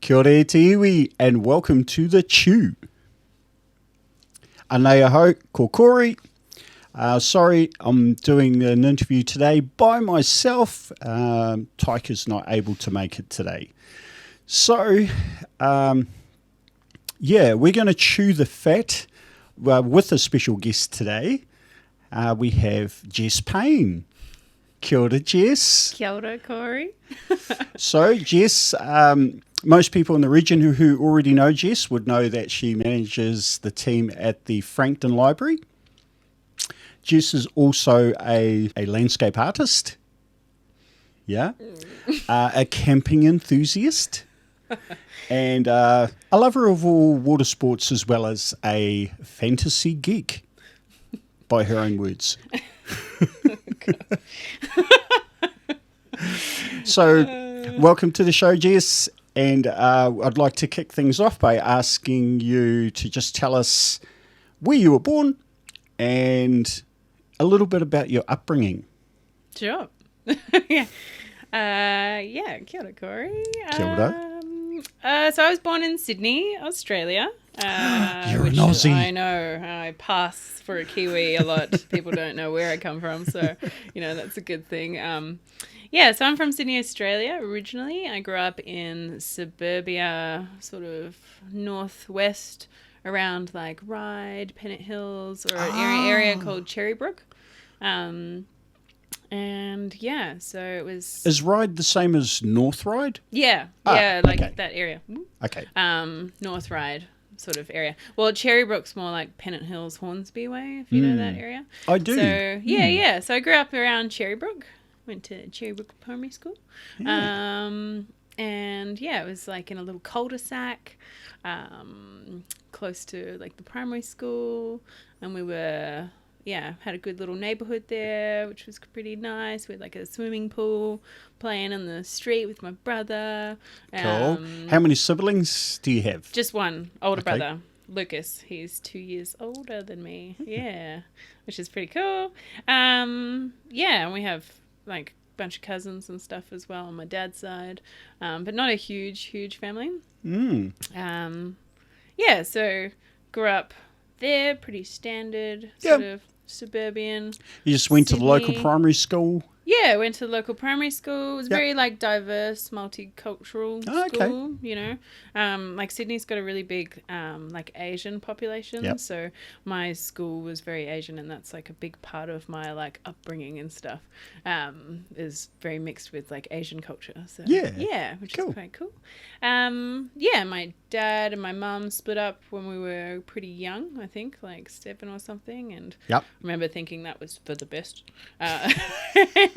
Kia ora te iwi, and welcome to the Chew. Anea hou, ko Corey. Sorry, I'm doing an interview today by myself. Taika's not able to make it today. So, we're going to chew the fat with a special guest today. We have Jess Payne. Kia ora, Jess. Kia ora, Corey. So, Jess, most people in the region who already know Jess would know that she manages the team at the Frankton Library. Jess is also a landscape artist, a camping enthusiast, and a lover of all water sports as well as a fantasy geek, by her own words. So, welcome to the show, Jess. And I'd like to kick things off by asking you to just tell us where you were born and a little bit about your upbringing. Sure. Kia ora, Corey. Kia ora. So I was born in Sydney, Australia. You're an Aussie. I know. I pass for a Kiwi a lot. People don't know where I come from, so, that's a good thing. So I'm from Sydney, Australia, originally. I grew up in suburbia, sort of northwest, around like Ryde, Pennant Hills, or an area called Cherrybrook. So it was... Is Ryde the same as North Ryde? Yeah, okay. That area. Okay. North Ryde sort of area. Well, Cherrybrook's more like Pennant Hills, Hornsby way, if you know that area. I do. So, So I grew up around Cherrybrook. Went to Cherrybrook Primary School. Yeah. It was like in a little cul-de-sac, close to like the primary school. And we were, had a good little neighborhood there, which was pretty nice. We had like a swimming pool, playing in the street with my brother. Cool. How many siblings do you have? Just one, older brother, Lucas. He's 2 years older than me. Yeah, which is pretty cool. And we have like a bunch of cousins and stuff as well on my dad's side, but not a huge family. So grew up there, pretty standard, sort of suburban. You just went Sydney. to the local primary school? Yeah, I went to the local primary school. It was very like diverse, multicultural school, like Sydney's got a really big like Asian population. Yep. So my school was very Asian, and that's like a big part of my like upbringing and stuff. Is very mixed with like Asian culture. So which is quite cool. My dad and my mum split up when we were pretty young, I think, like 7 or something, and I remember thinking that was for the best.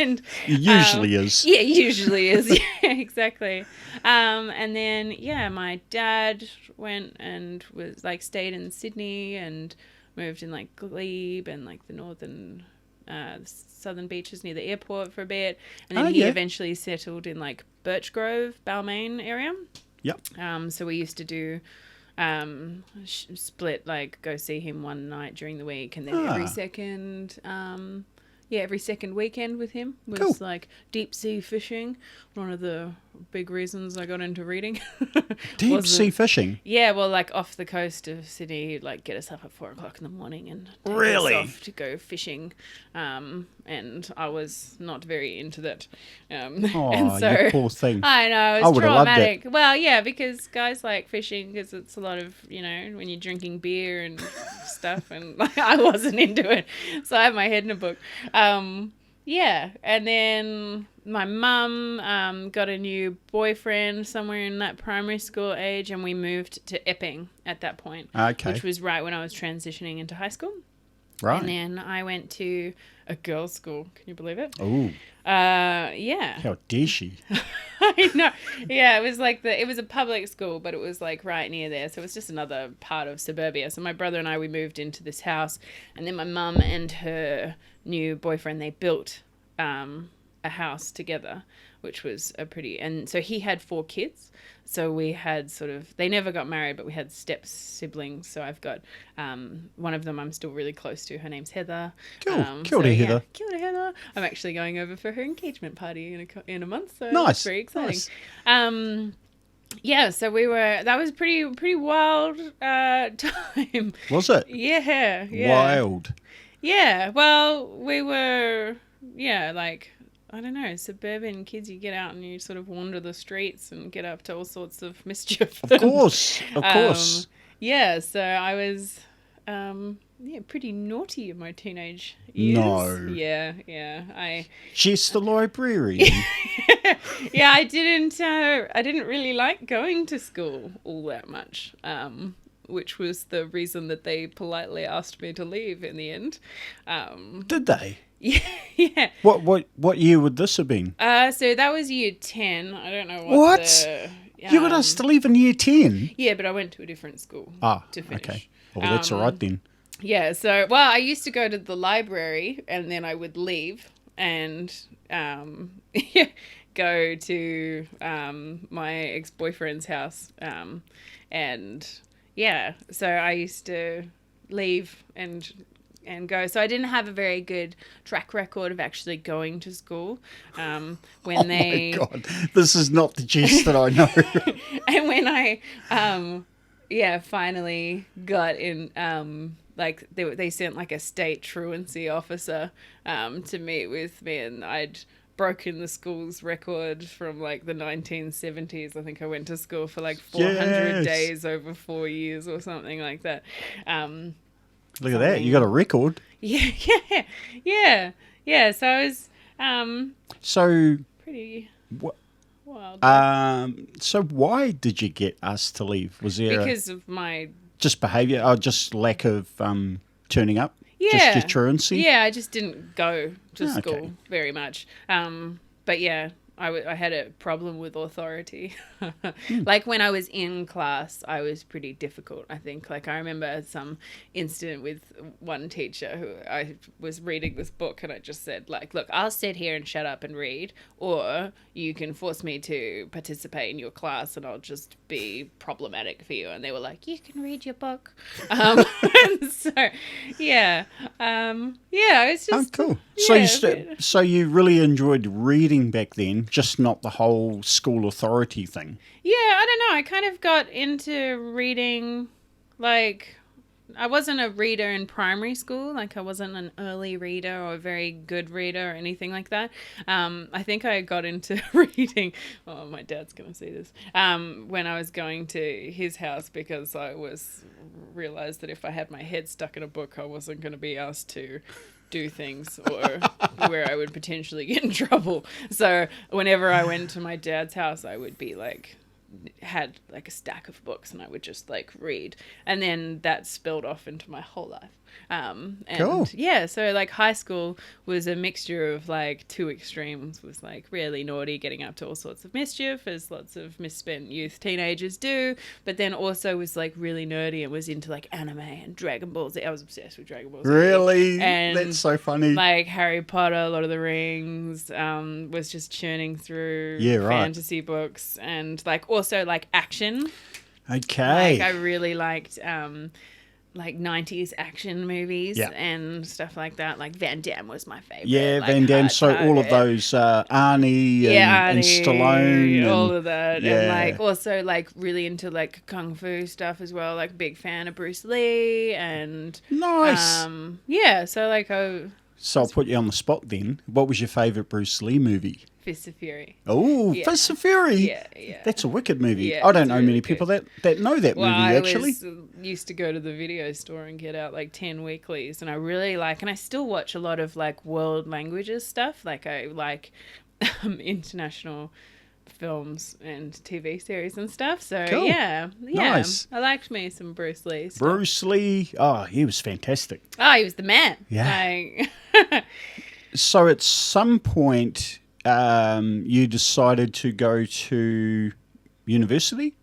It usually is. Yeah, usually is. Yeah, exactly. And then, my dad went and was like stayed in Sydney and moved in like Glebe and like the northern, southern beaches near the airport for a bit. And then he eventually settled in like Birch Grove, Balmain area. Yep. So we used to do split, like go see him one night during the week, and then every second weekend with him was like deep sea fishing. One of the big reasons I got into reading. Deep sea fishing? Yeah, well, like off the coast of Sydney, he'd like get us up at 4 o'clock in the morning and take us off to go fishing. And I was not very into that. And so, you poor thing. I know, it was traumatic. Well, yeah, because guys like fishing because it's a lot of, when you're drinking beer and stuff, and like, I wasn't into it. So I have my head in a book. And then my mum got a new boyfriend somewhere in that primary school age, and we moved to Epping at that point, which was right when I was transitioning into high school. Right. And then I went to a girls' school. Can you believe it? Oh. How dare she? I know. Yeah, it was like it was a public school, but it was like right near there. So it was just another part of suburbia. So my brother and I, we moved into this house, and then my mum and her new boyfriend, they built a house together, which was and so he had 4 kids. So we had they never got married, but we had step siblings. So I've got one of them I'm still really close to. Her name's Heather. Cool. Kia ora, Heather. Kia ora, Heather. I'm actually going over for her engagement party in a month. So nice. It's very exciting. Nice. Yeah, so that was pretty wild time. Was it? Yeah. Wild. Yeah, well, we were, like, I don't know, suburban kids. You get out and you sort of wander the streets and get up to all sorts of mischief. Of course. Yeah, so I was, pretty naughty in my teenage years. No. Yeah. Jess the librarian. Yeah, I didn't really like going to school all that much, which was the reason that they politely asked me to leave in the end. Did they? Yeah. What year would this have been? So that was year 10. I don't know what? You got us to leave in year 10? Yeah, but I went to a different school to finish. Okay. Well, that's all right then. Yeah, so, I used to go to the library and then I would leave and go to my ex-boyfriend's house. So I used to leave and go. So I didn't have a very good track record of actually going to school. My God, this is not the Jess that I know. And when I, finally got in, they sent like a state truancy officer to meet with me, and I'd broken the school's record from like the 1970s. I think I went to school for like 400 days over 4 years or something like that. Look at that. You got a record. Yeah. So I was pretty wild. So why did you get us to leave? Was there because of my just behaviour or just lack of turning up? Yeah. Just your truancy? Yeah, I just didn't go to school very much. But yeah, I had a problem with authority. Like when I was in class, I was pretty difficult, I think. Like I remember some incident with one teacher who I was reading this book and I just said like, look, I'll sit here and shut up and read, or you can force me to participate in your class and I'll just be problematic for you. And they were like, you can read your book. And so, yeah. It's just... Oh, cool. Yeah, so you really enjoyed reading back then, just not the whole school authority thing. Yeah, I don't know. I kind of got into reading, like, I wasn't a reader in primary school. Like, I wasn't an early reader or a very good reader or anything like that. I think I got into reading, oh, my dad's going to see this, when I was going to his house because I realized that if I had my head stuck in a book, I wasn't going to be asked to do things or where I would potentially get in trouble. So whenever I went to my dad's house, I would be like, had like a stack of books and I would just like read, and then that spilled off into my whole life. Cool. Yeah, so like high school was a mixture of like two extremes. Was like really naughty, getting up to all sorts of mischief, as lots of misspent youth teenagers do, but then also was like really nerdy and was into like anime and Dragon Ball Z. I was obsessed with Dragon Ball Z. Really? And that's so funny. Like Harry Potter, Lord of the Rings, was just churning through fantasy books, and like also like action. Okay. Like I really liked like 90s action movies and stuff like that. Like Van Damme was my favorite. Yeah, like, Van Damme. So all of those Arnie and Stallone. All of that. Yeah. And like also like really into like Kung Fu stuff as well. Like big fan of Bruce Lee and... Nice. So like... So I'll put you on the spot then. What was your favourite Bruce Lee movie? Fist of Fury. Oh, yeah. Fist of Fury. Yeah. That's a wicked movie. Yeah, I don't know many people that know that movie, actually. I used to go to the video store and get out like 10 weeklies, and I really like, and I still watch a lot of like world languages stuff. Like I like international films and TV series and stuff. So cool. yeah. Nice. I liked me some Bruce Lee stuff. Bruce Lee. Oh, he was fantastic. Oh, he was the man. Yeah. So at some point... you decided to go to university?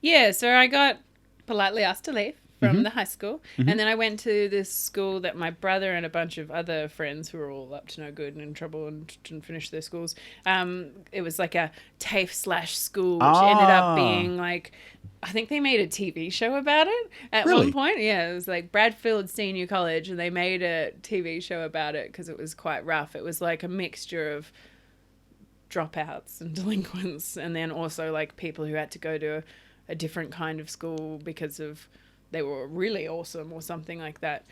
Yeah, so I got politely asked to leave from the high school, and then I went to this school that my brother and a bunch of other friends who were all up to no good and in trouble and didn't finish their schools. It was like a TAFE / school, which ended up being like, I think they made a TV show about it at one point. Yeah, it was like Bradfield Senior College, and they made a TV show about it because it was quite rough. It was like a mixture of dropouts and delinquents, and then also like people who had to go to a different kind of school because of they were really awesome or something like that.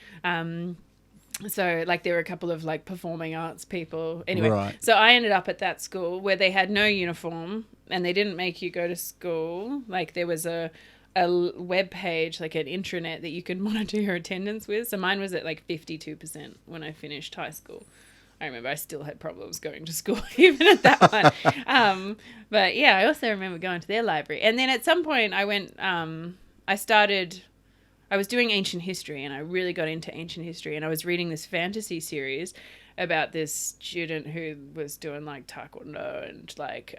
So like there were a couple of like performing arts people. Anyway, right. So I ended up at that school where they had no uniform and they didn't make you go to school. Like there was a web page, like an intranet that you could monitor your attendance with. So mine was at like 52% when I finished high school. I remember I still had problems going to school even at that one. But yeah, I also remember going to their library. And then at some point I went, I was doing ancient history and I really got into ancient history, and I was reading this fantasy series about this student who was doing like taekwondo and like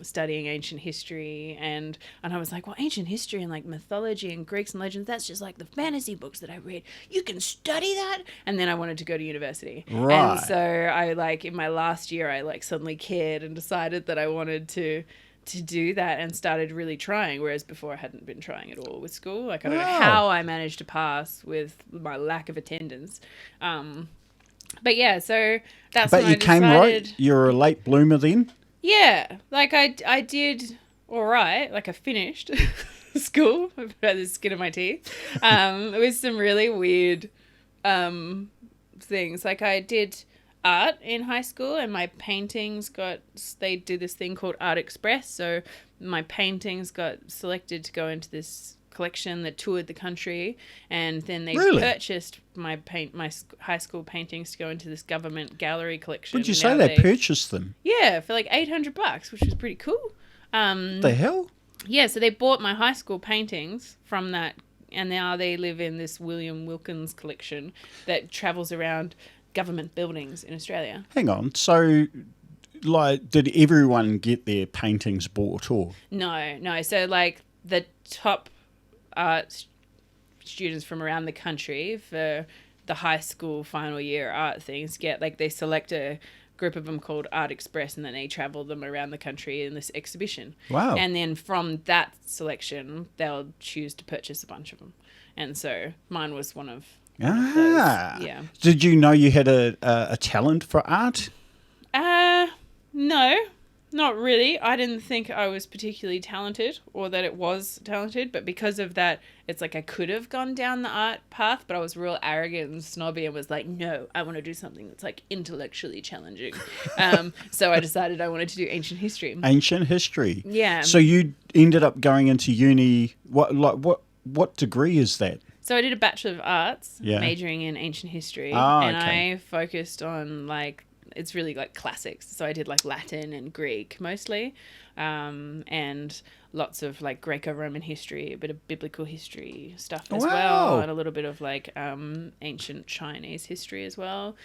studying ancient history, and I was like, well, ancient history and like mythology and Greeks and legends, that's just like the fantasy books that I read. You can study that. And then I wanted to go to university. Right. And so I like in my last year I like suddenly cared and decided that I wanted to do that and started really trying, whereas before I hadn't been trying at all with school. Like I don't know how I managed to pass with my lack of attendance. But yeah, so that's when I decided... But you came right? You're a late bloomer then? Yeah. Like I did all right. Like I finished school. I've had the skin of my teeth. With some really weird things. Like I did art in high school, and my paintings they do this thing called Art Express, so my paintings got selected to go into this collection that toured the country, and then they purchased my high school paintings to go into this government gallery collection. Would you say they purchased them? Yeah, for like $800, which was pretty cool. The hell? Yeah, so they bought my high school paintings from that, and now they live in this William Wilkins collection that travels around government buildings in Australia. Hang on, so like did everyone get their paintings bought or? No. So like the top art students from around the country for the high school final year art things get like they select a group of them called Art Express, and then they travel them around the country in this exhibition. Wow. And then from that selection they'll choose to purchase a bunch of them, and so mine was one of those. Yeah. Did you know you had a talent for art? No, not really. I didn't think I was particularly talented or that it was talented, but because of that, it's like I could have gone down the art path, but I was real arrogant and snobby and was like, no, I want to do something that's like intellectually challenging. So I decided I wanted to do ancient history. Ancient history. Yeah. So you ended up going into uni. What degree is that? So I did a Bachelor of Arts, majoring in ancient history, and I focused on like, it's really like classics. So I did like Latin and Greek mostly, and lots of like Greco-Roman history, a bit of biblical history stuff as well, and a little bit of like ancient Chinese history as well,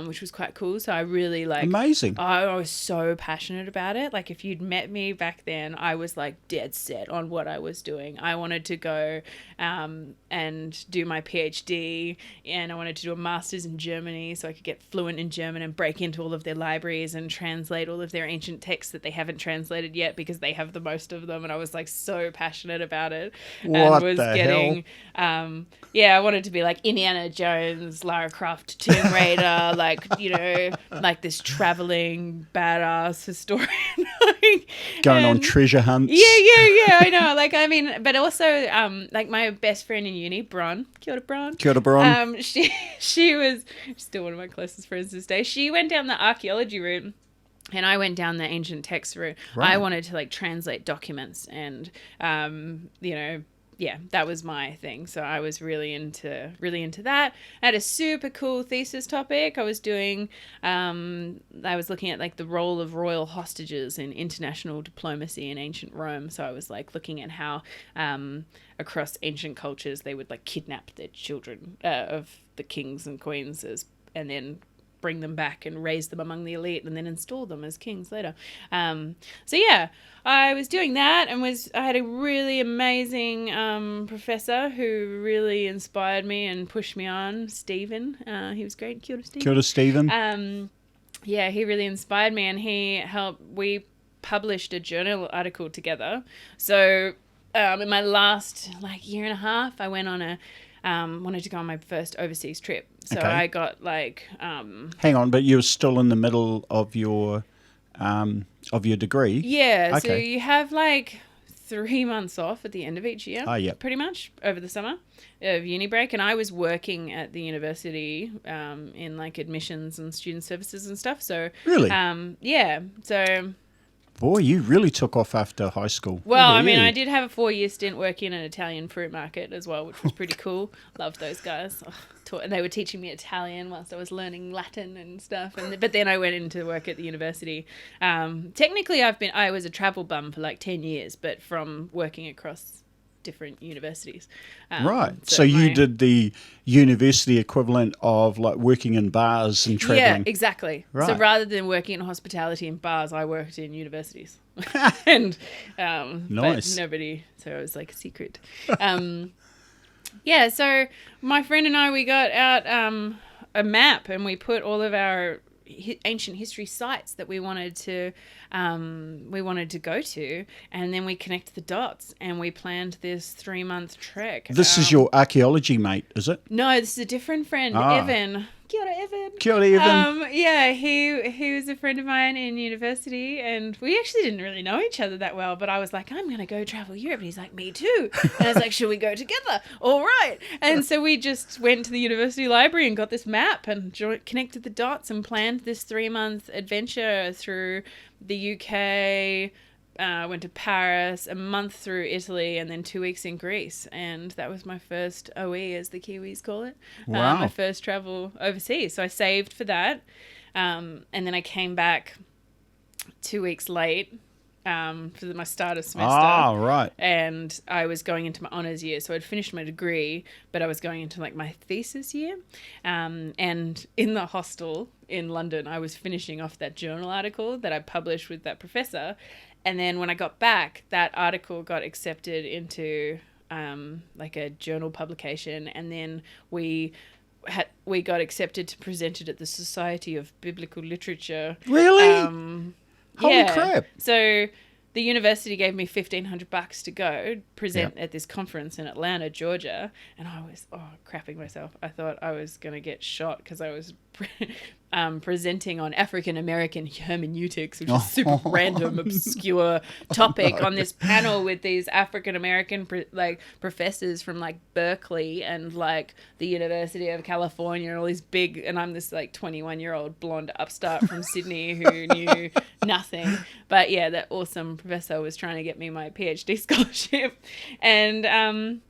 which was quite cool. So I really like... Amazing. I was so passionate about it. Like if you'd met me back then, I was like dead set on what I was doing. I wanted to go and do my PhD, and I wanted to do a master's in Germany so I could get fluent in German and break into all of their libraries and translate all of their ancient texts that they haven't translated yet because they have the most of them. And I was like so passionate about it. What and was the getting hell? I wanted to be like Indiana Jones, Lara Croft, Tomb Raider, like, you know, like this traveling badass historian. Going on treasure hunts. Yeah, I know. Like, I mean, but also like my best friend in uni, Bron. Kia ora, Bron. Kia ora, Bron. She was still one of my closest friends this day. She went down the archaeology route, and I went down the ancient text route. Right. I wanted to like translate documents, and you know, yeah, that was my thing. So I was really into that. I had a super cool thesis topic. I was doing I was looking at like the role of royal hostages in international diplomacy in ancient Rome. So I was like looking at how across ancient cultures they would like kidnap their children of the kings and queens and then bring them back and raise them among the elite and then install them as kings later. So yeah, I was doing that, and I had a really amazing professor who really inspired me and pushed me on, Stephen. He was great. Kia ora, Stephen. Kia ora, Stephen. Yeah, he really inspired me, and we published a journal article together. So in my last like year and a half, I went on wanted to go on my first overseas trip. So I got like... Hang on, but you were still in the middle of your of your degree. Yeah, okay. So you have like 3 months off at the end of each year, pretty much, over the summer of uni break. And I was working at the university in like admissions and student services and stuff. So really, yeah. So, boy, you really took off after high school. Well, I mean, I did have a 4-year stint working in an Italian fruit market as well, which was pretty cool. Loved those guys. And they were teaching me Italian whilst I was learning Latin and stuff. But then I went into work at the university. Technically, I was a travel bum for like 10 years, but from working across different universities. Right. So you did the university equivalent of like working in bars and traveling. Yeah, exactly. Right. So rather than working in hospitality and bars, I worked in universities. And nice. But nobody, so it was like a secret. Yeah, so my friend and I, we got out a map and we put all of our ancient history sites that we wanted to go to, and then we connected the dots and we planned this 3-month trek. This is your archaeology mate, is it? No, this is a different friend, Evan. Kia ora, Evan. Kia ora, Evan. Yeah, he was a friend of mine in university, and we actually didn't really know each other that well, but I was like, I'm going to go travel Europe. And he's like, me too. And I was like, should we go together? All right. And so we just went to the university library and got this map and connected the dots and planned this 3-month adventure through the UK, went to Paris, a month through Italy, and then 2 weeks in Greece. And that was my first OE, as the Kiwis call it. Wow. My first travel overseas. So I saved for that. And then I came back 2 weeks late for my start of semester. Ah, right. And I was going into my honours year. So I'd finished my degree, but I was going into like my thesis year. And in the hostel in London, I was finishing off that journal article that I published with that professor. And then when I got back, that article got accepted into like a journal publication, and then we got accepted to present it at the Society of Biblical Literature. Really? Holy crap! So the university gave me $1,500 to go present at this conference in Atlanta, Georgia, and I was crapping myself. I thought I was going to get shot because I was presenting on African American hermeneutics, which is a super random, obscure topic, on this panel with these African American professors from like Berkeley and like the University of California and all these big, and I'm this like 21-year-old blonde upstart from Sydney who knew nothing. But yeah, that awesome professor was trying to get me my PhD scholarship. And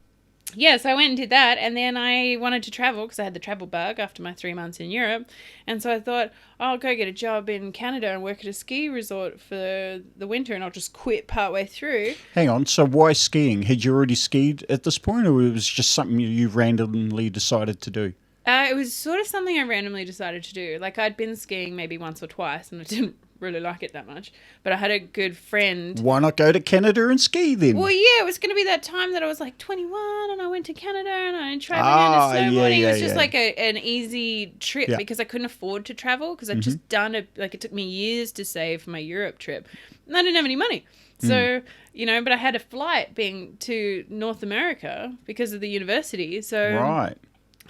yeah, so I went and did that, and then I wanted to travel because I had the travel bug after my 3 months in Europe, and so I thought, I'll go get a job in Canada and work at a ski resort for the winter, and I'll just quit partway through. Hang on, so why skiing? Had you already skied at this point, or it was just something you randomly decided to do? It was sort of something I randomly decided to do. Like, I'd been skiing maybe once or twice, and I didn't really like it that much, but I had a good friend. Why not go to Canada and ski then? Well, yeah, it was going to be that time that I was like 21 and I went to Canada and I traveled and snowboarding. It was just like an easy trip because I couldn't afford to travel because I'd just done it. Like, it took me years to save for my Europe trip and I didn't have any money. So, but I had a flight being to North America because of the university. So, right.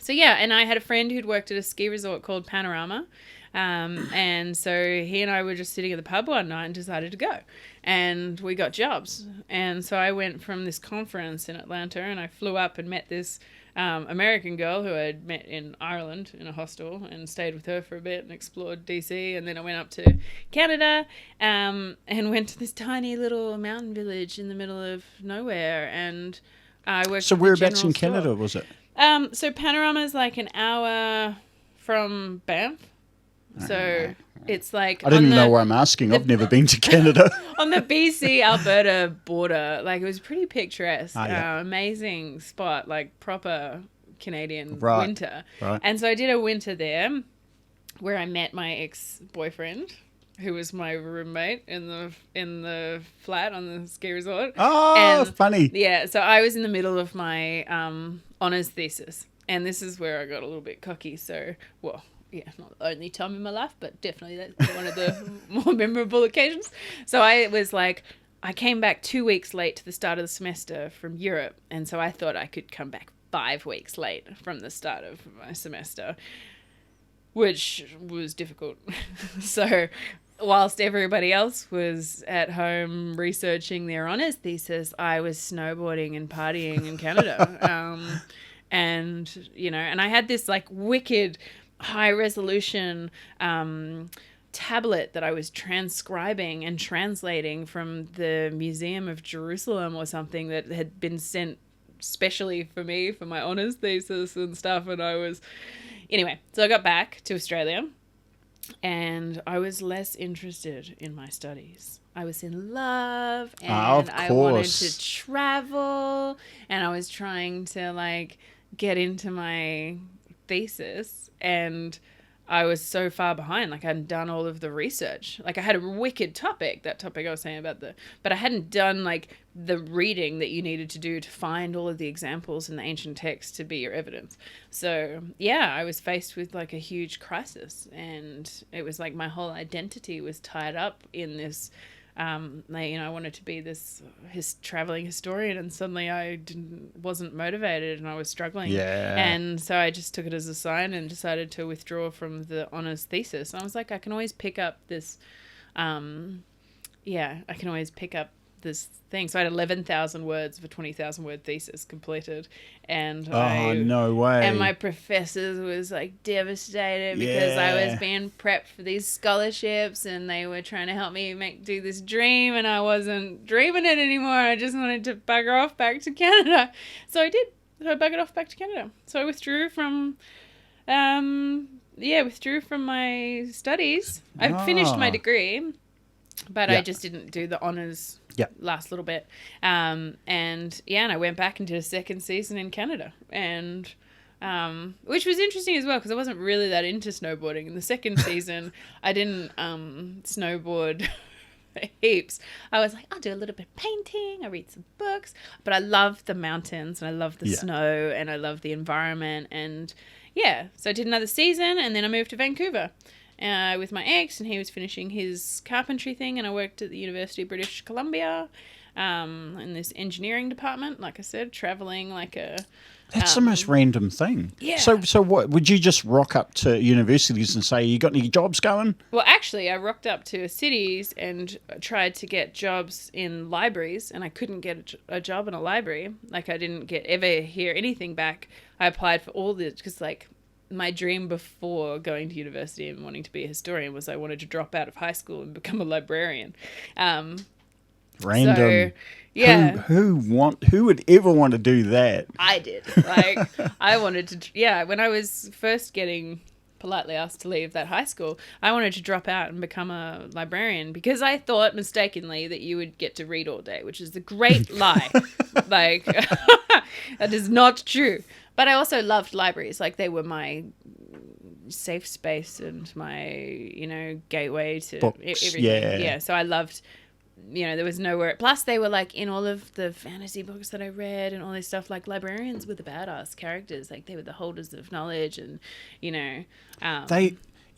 So yeah, and I had a friend who'd worked at a ski resort called Panorama. And so he and I were just sitting at the pub one night and decided to go, and we got jobs. And so I went from this conference in Atlanta and I flew up and met this American girl who I'd met in Ireland in a hostel and stayed with her for a bit and explored DC. And then I went up to Canada and went to this tiny little mountain village in the middle of nowhere. And I worked. So whereabouts in Canada was it? So Panorama is like an hour from Banff. So it's like... I didn't know why I'm asking. I've never been to Canada. On the BC-Alberta border. Like, it was pretty picturesque. Amazing spot, like proper Canadian winter. Right. And so I did a winter there where I met my ex-boyfriend, who was my roommate in the flat on the ski resort. Oh, funny. Yeah, so I was in the middle of my honours thesis. And this is where I got a little bit cocky. So, well... yeah, not the only time in my life, but definitely that's one of the more memorable occasions. So I was like, I came back 2 weeks late to the start of the semester from Europe. And so I thought I could come back 5 weeks late from the start of my semester, which was difficult. So whilst everybody else was at home researching their honours thesis, I was snowboarding and partying in Canada. And, you know, and I had this like wicked high resolution tablet that I was transcribing and translating from the Museum of Jerusalem or something that had been sent specially for me for my honours thesis and stuff. And anyway, so I got back to Australia and I was less interested in my studies. I was in love and I wanted to travel and I was trying to like get into my thesis and I was so far behind. Like I hadn't done all of the research. Like I had a wicked topic, that topic I was saying about but I hadn't done like the reading that you needed to do to find all of the examples in the ancient text to be your evidence. So yeah, I was faced with like a huge crisis and it was like my whole identity was tied up in this, you know, I wanted to be this traveling historian and suddenly I wasn't motivated and I was struggling. Yeah. And so I just took it as a sign and decided to withdraw from the honours thesis. And I was like, I can always pick up this, this thing. So I had 11,000 words of a 20,000 word thesis completed. And no way. And my professors was like devastated because I was being prepped for these scholarships and they were trying to help me do this dream and I wasn't dreaming it anymore. I just wanted to bugger off back to Canada. So I did. So I buggered off back to Canada. So I withdrew from my studies. I finished my degree, but I just didn't do the honours last little bit. And I went back and did a second season in Canada, and which was interesting as well because I wasn't really that into snowboarding. In the second season, I didn't snowboard heaps. I was like, I'll do a little bit of painting, I read some books, but I love the mountains and I love the snow and I love the environment. And so I did another season and then I moved to Vancouver with my ex, and he was finishing his carpentry thing, and I worked at the University of British Columbia in this engineering department, like I said, traveling like a... That's the most random thing. Yeah. So what, would you just rock up to universities and say, you got any jobs going? Well, actually, I rocked up to cities and tried to get jobs in libraries, and I couldn't get a job in a library. Like, I didn't ever hear anything back. I applied for all the... Because, like, my dream before going to university and wanting to be a historian was I wanted to drop out of high school and become a librarian. Random. So, yeah. Who would ever want to do that? I did. Like, I wanted to, when I was first getting politely asked to leave that high school, I wanted to drop out and become a librarian because I thought mistakenly that you would get to read all day, which is a great lie. Like, that is not true. But I also loved libraries. Like, they were my safe space and my, you know, gateway to everything. Yeah. So I loved, you know, there was nowhere. Plus, they were like in all of the fantasy books that I read and all this stuff. Like, librarians were the badass characters. Like, they were the holders of knowledge, and you know,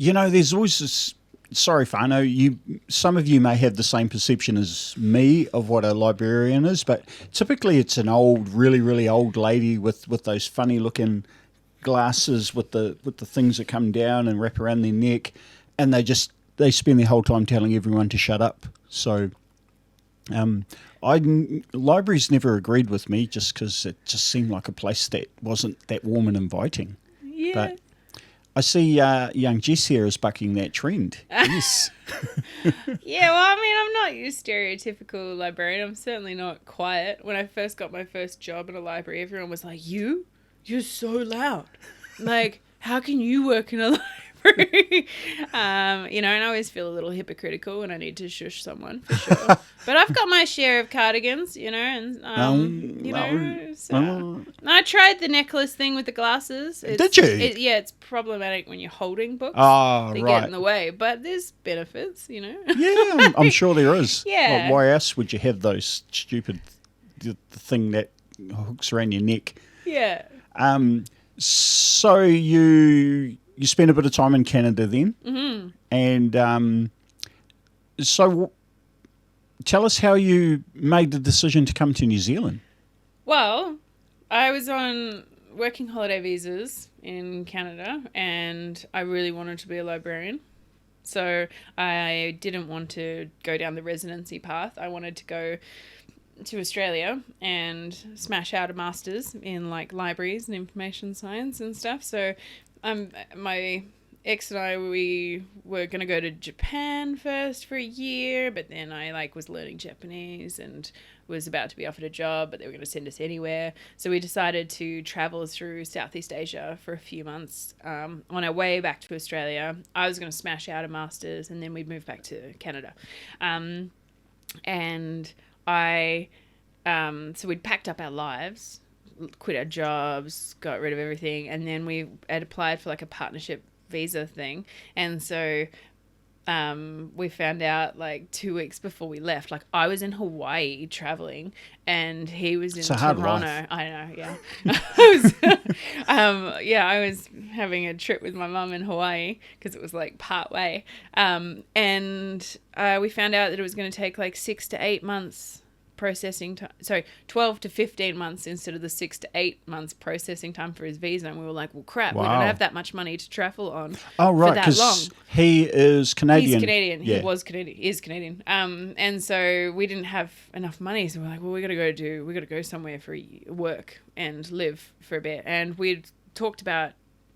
there's always this. Sorry, Whānau, some of you may have the same perception as me of what a librarian is, but typically it's an old, really, really old lady with those funny looking glasses with the things that come down and wrap around their neck, and they spend their whole time telling everyone to shut up. So libraries never agreed with me just because it just seemed like a place that wasn't that warm and inviting. Yeah. But I see young Jess here is bucking that trend. Yes. Yeah, well, I mean, I'm not your stereotypical librarian. I'm certainly not quiet. When I first got my first job in a library, everyone was like, you're so loud. Like, how can you work in a library? You know, and I always feel a little hypocritical when I need to shush someone, for sure. But I've got my share of cardigans, you know, and, you know, so. I tried the necklace thing with the glasses. Did you? It's problematic when you're holding books. Oh, they right. get in the way, but there's benefits, you know. Yeah, I'm sure there is. Yeah. Well, why else would you have those stupid, the thing that hooks around your neck? Yeah. So you spent a bit of time in Canada then, mm-hmm. and so tell us how you made the decision to come to New Zealand. Well, I was on working holiday visas in Canada, and I really wanted to be a librarian. So I didn't want to go down the residency path. I wanted to go to Australia and smash out a master's in like libraries and information science and stuff. So my ex and I, we were going to go to Japan first for a year, but then I like was learning Japanese and was about to be offered a job, but they were going to send us anywhere. So we decided to travel through Southeast Asia for a few months. On our way back to Australia, I was going to smash out a master's and then we'd move back to Canada. And so we'd packed up our lives, quit our jobs, got rid of everything, and then we had applied for like a partnership visa thing. And so we found out like 2 weeks before we left. Like I was in Hawaii traveling and he was in Toronto. I know, yeah. I was having a trip with my mum in Hawaii because it was like part way. And we found out that it was going to take like 6 to 8 months processing time. So 12 to 15 months instead of the 6 to 8 months processing time for his visa. And we were like, well, crap, we don't have that much money to travel on for that long. He is Canadian. He's Canadian. Yeah. He was Canadian. Is Canadian. And so we didn't have enough money. So we're like, well, we got to go somewhere for work and live for a bit. And we'd talked about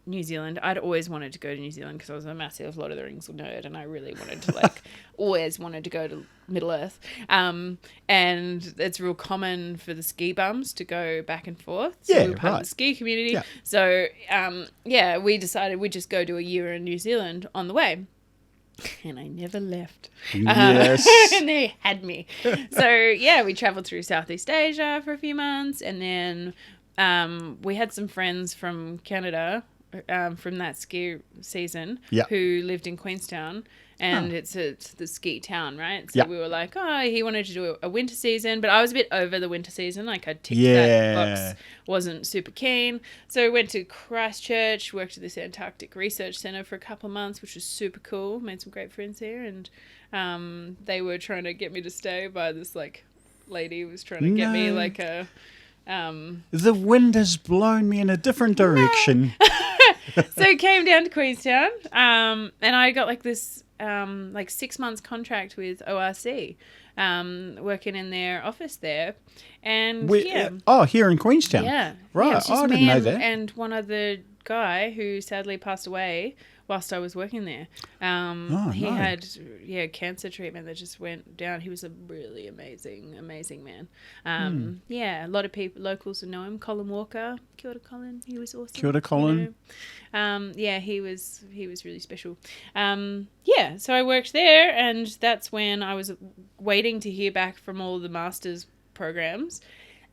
New Zealand. I'd always wanted to go to New Zealand because I was a massive Lord of the Rings nerd and I really wanted to always wanted to go to Middle Earth. And it's real common for the ski bums to go back and forth. So we were part of the ski community. Yeah. So, we decided we'd just go do a year in New Zealand on the way. And I never left. Yes. And they had me. So, we traveled through Southeast Asia for a few months. And then we had some friends from Canada from that ski season who lived in Queenstown. And it's the ski town, right? So we were like, he wanted to do a winter season, but I was a bit over the winter season. Like I ticked that box, wasn't super keen. So I went to Christchurch, worked at this Antarctic Research Centre for a couple of months, which was super cool. Made some great friends here. And they were trying to get me to stay by this like lady who was trying to get me like a... the wind has blown me in a different direction. So I came down to Queenstown and I got like this 6 months contract with ORC, working in their office there. And here in Queenstown. Yeah. Right. Yeah, I didn't know that. And one other guy who sadly passed away whilst I was working there. He had cancer treatment that just went down. He was a really amazing man. A lot of people, locals who know him. Colin Walker, Kia ora Colin, he was awesome. Kia ora Colin. He was really special. So I worked there, and that's when I was waiting to hear back from all the master's programs.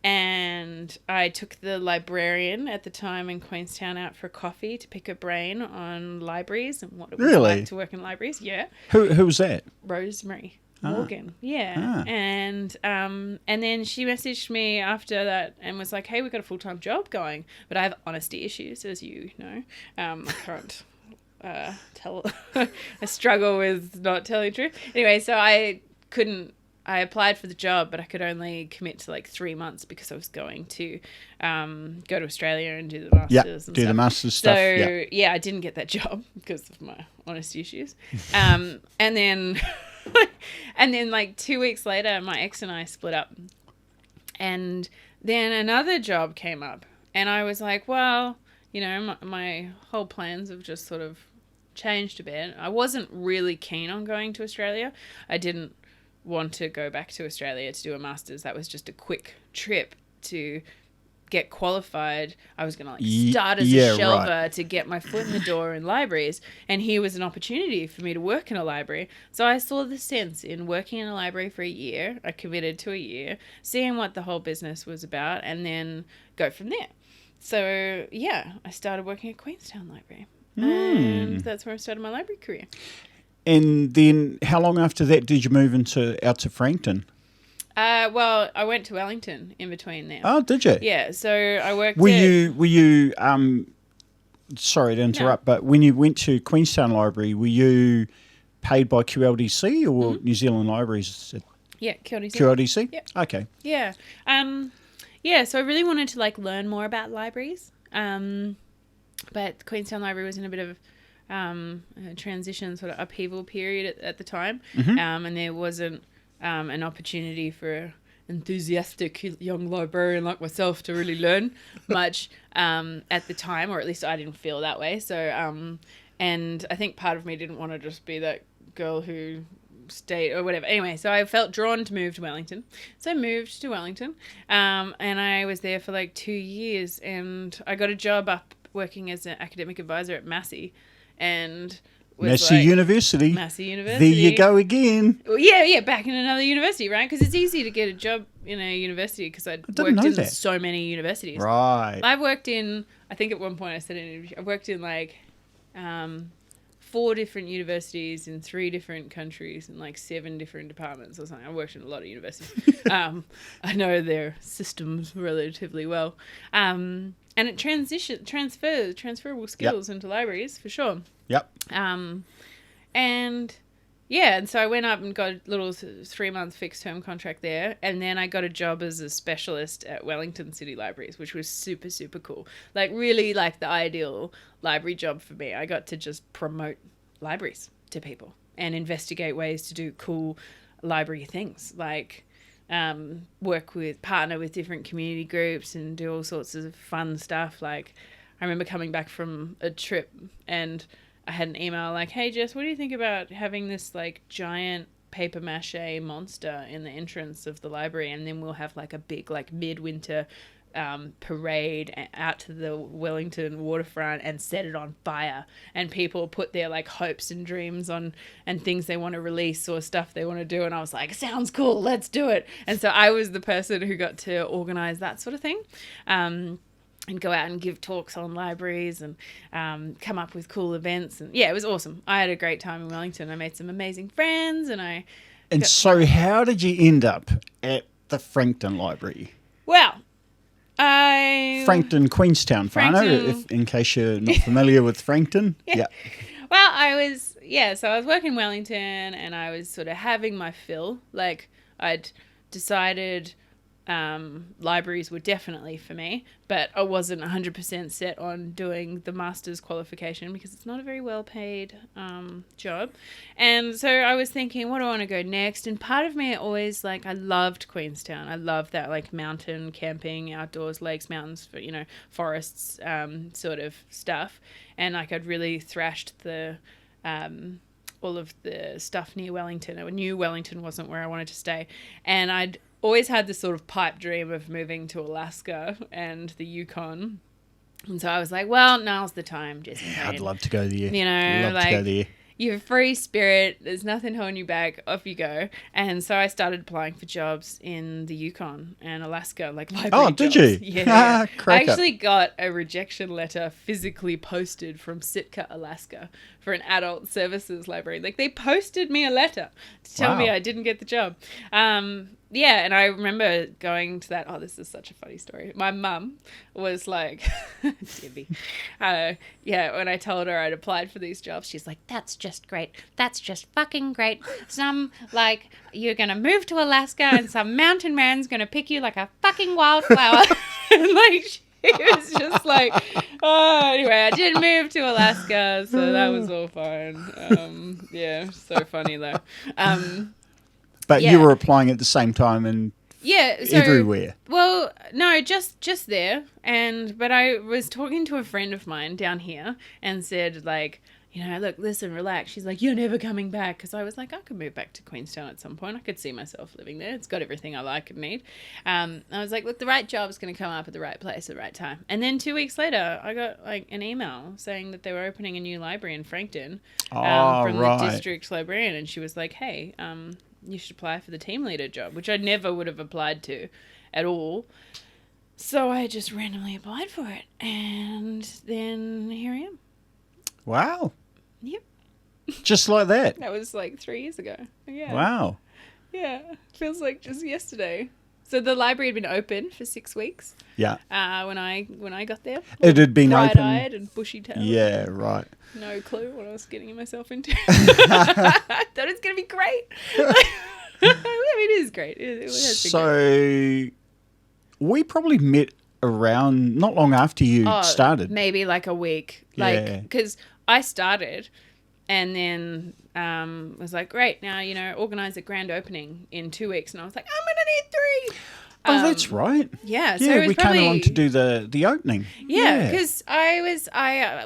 And I took the librarian at the time in Queenstown out for coffee to pick her brain on libraries and what it was like to work in libraries. Yeah. Who was that? Rosemary Morgan. Yeah. And then she messaged me after that and was like, hey, we've got a full-time job going, but I have honesty issues, as you know. I can't tell. I struggle with not telling the truth. Anyway, so I applied for the job, but I could only commit to like 3 months because I was going to go to Australia and do the masters. Yeah, the masters stuff. So I didn't get that job because of my honesty issues. And then like 2 weeks later, my ex and I split up, and then another job came up, and I was like, well, my whole plans have just sort of changed a bit. I wasn't really keen on going to Australia. I didn't want to go back to Australia to do a master's. That was just a quick trip to get qualified. I was going to start as a shelver to get my foot in the door in libraries, and here was an opportunity for me to work in a library. So I saw the sense in working in a library for a year. I committed to a year, seeing what the whole business was about, and then go from there. So I started working at Queenstown Library, and that's where I started my library career. And then how long after that did you move out to Frankton? Well, I went to Wellington in between there. Oh, did you? Yeah, so I worked Were you sorry to interrupt, but when you went to Queenstown Library, were you paid by QLDC or New Zealand Libraries? Yeah, QLDC. QLDC? Yeah. Okay. Yeah. So I really wanted to learn more about libraries. But Queenstown Library was in a bit of transition sort of upheaval period at the time. Mm-hmm. And there wasn't an opportunity for an enthusiastic young librarian like myself to really learn much at the time, or at least I didn't feel that way. So, and I think part of me didn't want to just be that girl who stayed or whatever. Anyway, so I felt drawn to move to Wellington. So I moved to Wellington, and I was there for like 2 years, and I got a job up working as an academic advisor at Massey, and Massey University. Massey University. There you go again. Well, yeah, back in another university, right? Because it's easy to get a job in a university because I'd worked in so many universities. Right. I've worked in, I think at one point I said in an interview, I've worked in like 4 different universities in 3 different countries and like 7 different departments or something. I worked in a lot of universities. I know their systems relatively well. And it transferable skills into libraries for sure. Yep. And yeah, and so I went up and got a little 3-month fixed term contract there, and then I got a job as a specialist at Wellington City Libraries, which was super, super cool. Like really like the ideal library job for me. I got to just promote libraries to people and investigate ways to do cool library things, like partner with different community groups and do all sorts of fun stuff. Like I remember coming back from a trip and I had an email like, hey Jess, what do you think about having this like giant paper mache monster in the entrance of the library, and then we'll have like a big like midwinter parade out to the Wellington waterfront and set it on fire, and people put their like hopes and dreams on and things they want to release or stuff they want to do, and I was like, sounds cool, let's do it. And so I was the person who got to organize that sort of thing, and go out and give talks on libraries and come up with cool events. And yeah, it was awesome. I had a great time in Wellington. I made some amazing friends, and so how did you end up at the Frankton Library? Well, Frankton, Queenstown, whānau, in case you're not familiar with Frankton. Yeah. Well, so I was working in Wellington, and I was sort of having my fill. Like, I'd decided libraries were definitely for me, but I wasn't 100% set on doing the master's qualification because it's not a very well paid job. And so I was thinking, what do I want to go next? And part of me always, like, I loved Queenstown. I loved that, like, mountain camping, outdoors, lakes, mountains, for, forests sort of stuff. And like I'd really thrashed the all of the stuff near Wellington. I knew Wellington wasn't where I wanted to stay, and I'd always had this sort of pipe dream of moving to Alaska and the Yukon. And so I was like, well, now's the time, Jess Payne. I'd love to go there. To go there. You're a free spirit. There's nothing holding you back. Off you go. And so I started applying for jobs in the Yukon and Alaska, like library jobs. Did you? Yeah. I actually got a rejection letter physically posted from Sitka, Alaska for an adult services library. Like, they posted me a letter to tell me I didn't get the job. Yeah, and I remember going to that. Oh, this is such a funny story. My mum was like, Debbie, when I told her I'd applied for these jobs, she's like, that's just great. That's just fucking great. You're going to move to Alaska and some mountain man's going to pick you like a fucking wildflower. And like, it was just like, anyway, I did move to Alaska, so that was all fine. Yeah, so funny though. But you were applying at the same time and everywhere. Well, no, just there. But I was talking to a friend of mine down here and said, like, look, listen, relax. She's like, you're never coming back. Because I was like, I could move back to Queenstown at some point. I could see myself living there. It's got everything I like and need. I was like, look, the right job is going to come up at the right place at the right time. And then 2 weeks later, I got like an email saying that they were opening a new library in Frankton from the district librarian. And she was like, hey, you should apply for the team leader job, which I never would have applied to at all. So I just randomly applied for it. And then here I am. Wow. Yep. Just like that. That was like 3 years ago. Yeah. Wow. Yeah. Feels like just yesterday. So the library had been open for 6 weeks. Yeah. When I got there. It had been open. Bright-eyed and bushy-tailed. Yeah, right. No clue what I was getting myself into. I thought it was going to be great. It is great. It has been great. We probably met around not long after you started. Maybe like a week. Because I started and then was like, great, now, organise a grand opening in 2 weeks. And I was like, I'm going to need 3. Oh, that's right. Yeah. So we came along to do the opening. Yeah, because I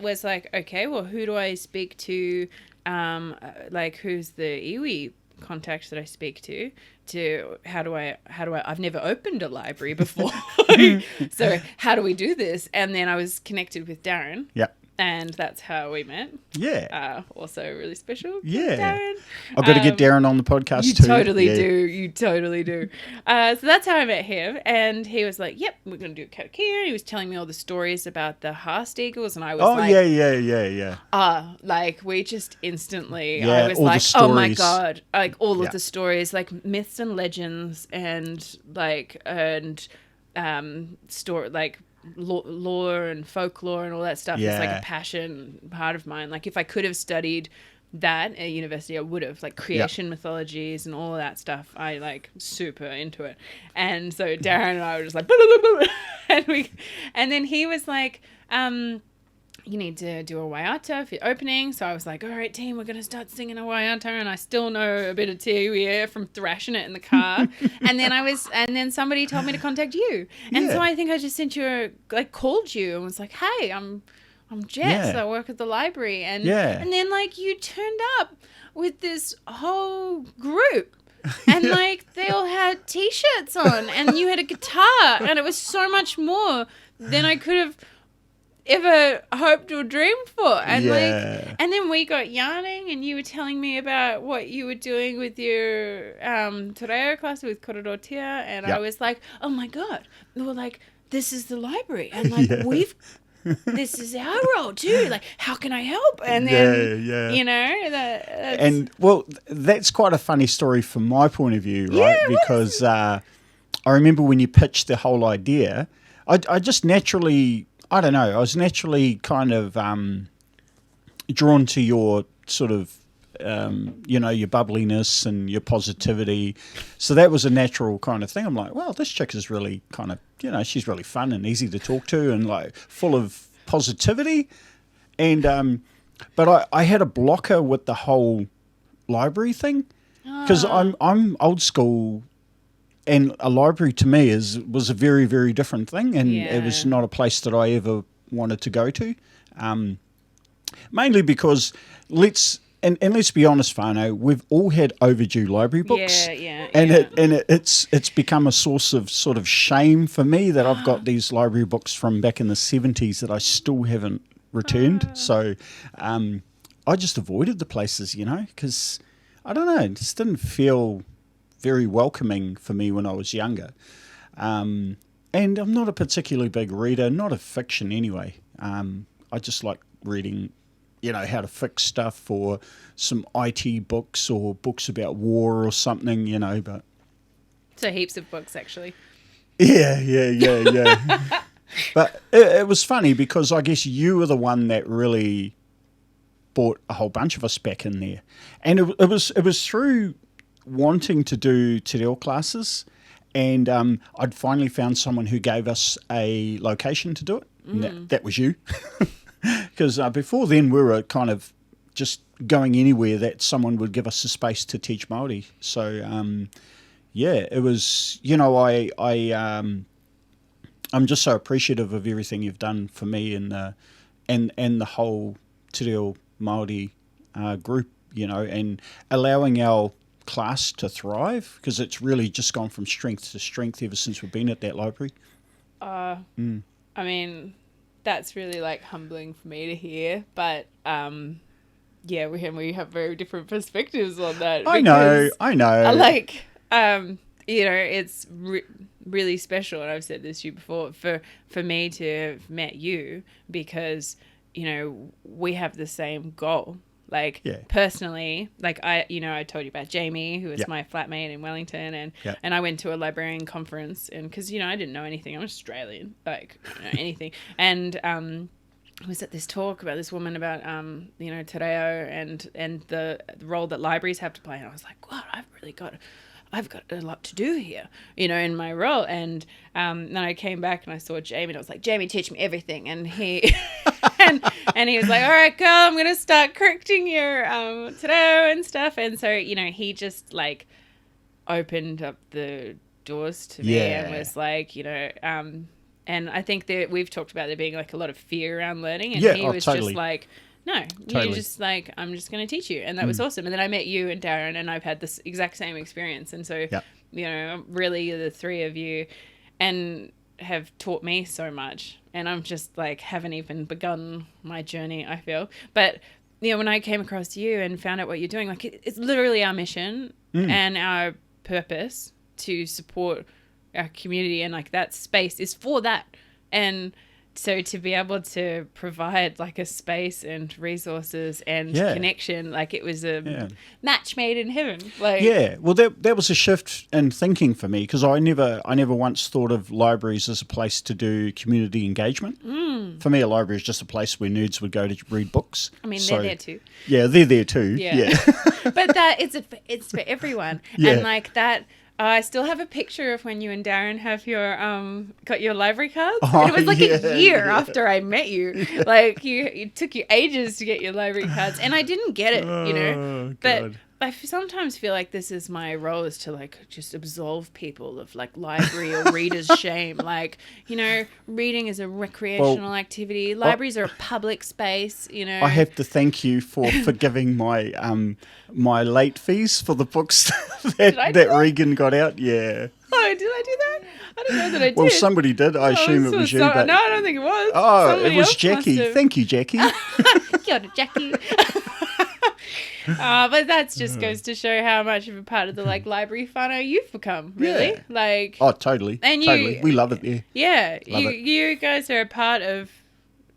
was like, okay, well, who do I speak to? Who's the iwi contact that I speak to? How do I? I've never opened a library before, so how do we do this? And then I was connected with Darren. Yeah. And that's how we met. Yeah. Also really special. Yeah. Darren. I've got to get Darren on the podcast you too. You totally do. So that's how I met him. And he was like, yep, we're going to do a here. He was telling me all the stories about the Haast Eagles. And I was like, we just instantly, I was like, oh my God. Like all of the stories, like myths and legends and lore and folklore and all that stuff is like a passion part of mine. Like if I could have studied that at university, I would have, like creation mythologies and all of that stuff. I like super into it. And so Darren and I were just like, blah, blah, blah, and then he was like, you need to do a waiata for your opening. So I was like, all right, team, we're going to start singing a waiata. And I still know a bit of tiwi from thrashing it in the car. and then somebody told me to contact you. And so I think I just sent you called you and was like, hey, I'm Jess. I work at the library. And then like you turned up with this whole group. And like they all had T-shirts on and you had a guitar and it was so much more than I could have ever hoped or dreamed for. And and then we got yarning and you were telling me about what you were doing with your te reo class with Kororotia, and I was like, oh my God, well, like this is the library and like this is our role too, like how can I help? And then and well, that's quite a funny story from my point of view, right? Because I remember when you pitched the whole idea, I just naturally, I don't know, I was naturally kind of drawn to your sort of, your bubbliness and your positivity. So that was a natural kind of thing. I'm like, well, this chick is really kind of, she's really fun and easy to talk to and like full of positivity. And but I had a blocker with the whole library thing because I'm old school. And a library to me was a very, very different thing, and it was not a place that I ever wanted to go to. Mainly because let's be honest, Whānau, we've all had overdue library books. It's become a source of sort of shame for me that I've got these library books from back in the 70s that I still haven't returned. So I just avoided the places, because I don't know, it just didn't feel very welcoming for me when I was younger. And I'm not a particularly big reader, not of fiction anyway. I just like reading, how to fix stuff or some IT books or books about war or something, but... So heaps of books, actually. Yeah. But it was funny because I guess you were the one that really brought a whole bunch of us back in there. And it was through wanting to do te reo classes, and I'd finally found someone who gave us a location to do it. And that was you. Because before then we were kind of just going anywhere that someone would give us the space to teach Māori. So it was, I'm just so appreciative of everything you've done for me and the whole te reo Māori group, and allowing our class to thrive, because it's really just gone from strength to strength ever since we've been at that library. I mean, that's really like humbling for me to hear, but we have very different perspectives on that. I know. Like, it's really special, and I've said this to you before, for me to have met you because, we have the same goal. Like personally, like I told you about Jamie, who was my flatmate in Wellington, and I went to a librarian conference, and because I didn't know anything, I'm Australian, like anything, and I was at this talk about this woman about te reo and the role that libraries have to play, and I was like, wow, I've got a lot to do here, in my role. And then I came back and I saw Jamie, and I was like, Jamie, teach me everything. And he and he was like, all right, girl, I'm going to start correcting your today and stuff. And so, he just like opened up the doors to me and was like, and I think that we've talked about there being like a lot of fear around learning. And he was totally. just like, no, you're just like, I'm just going to teach you. And that was awesome. And then I met you and Darren, and I've had this exact same experience. And so, really the three of you and have taught me so much. And I'm just like, haven't even begun my journey, I feel. But, when I came across you and found out what you're doing, like it's literally our mission and our purpose to support our community, and like that space is for that. And so to be able to provide like a space and resources and connection, like it was a match made in heaven. Like, well, that was a shift in thinking for me, because I never once thought of libraries as a place to do community engagement. For me, a library is just a place where nerds would go to read books. I mean, they're there too. Yeah, they're there too. Yeah. But that it's for everyone. And like that. I still have a picture of when you and Darren have your got your library cards. And it was like a year after I met you. Like it took you ages to get your library cards, and I didn't get it, But God. I sometimes feel like this is my role, is to like just absolve people of like library or reader's shame. Like, reading is a recreational activity. Libraries are a public space, I have to thank you for forgiving my my late fees for the books that Regan got out. Yeah. Oh, did I do that? I don't know that I did. Well, somebody did. I assume it was you. But... No, I don't think it was. Oh, Somebody it was Jackie. Thank you, Jackie. Kia ora, Jackie. But that just goes to show how much of a part of the like library whānau you've become, really. Yeah. Like, totally. And totally. We love it there. Yeah. You guys are a part of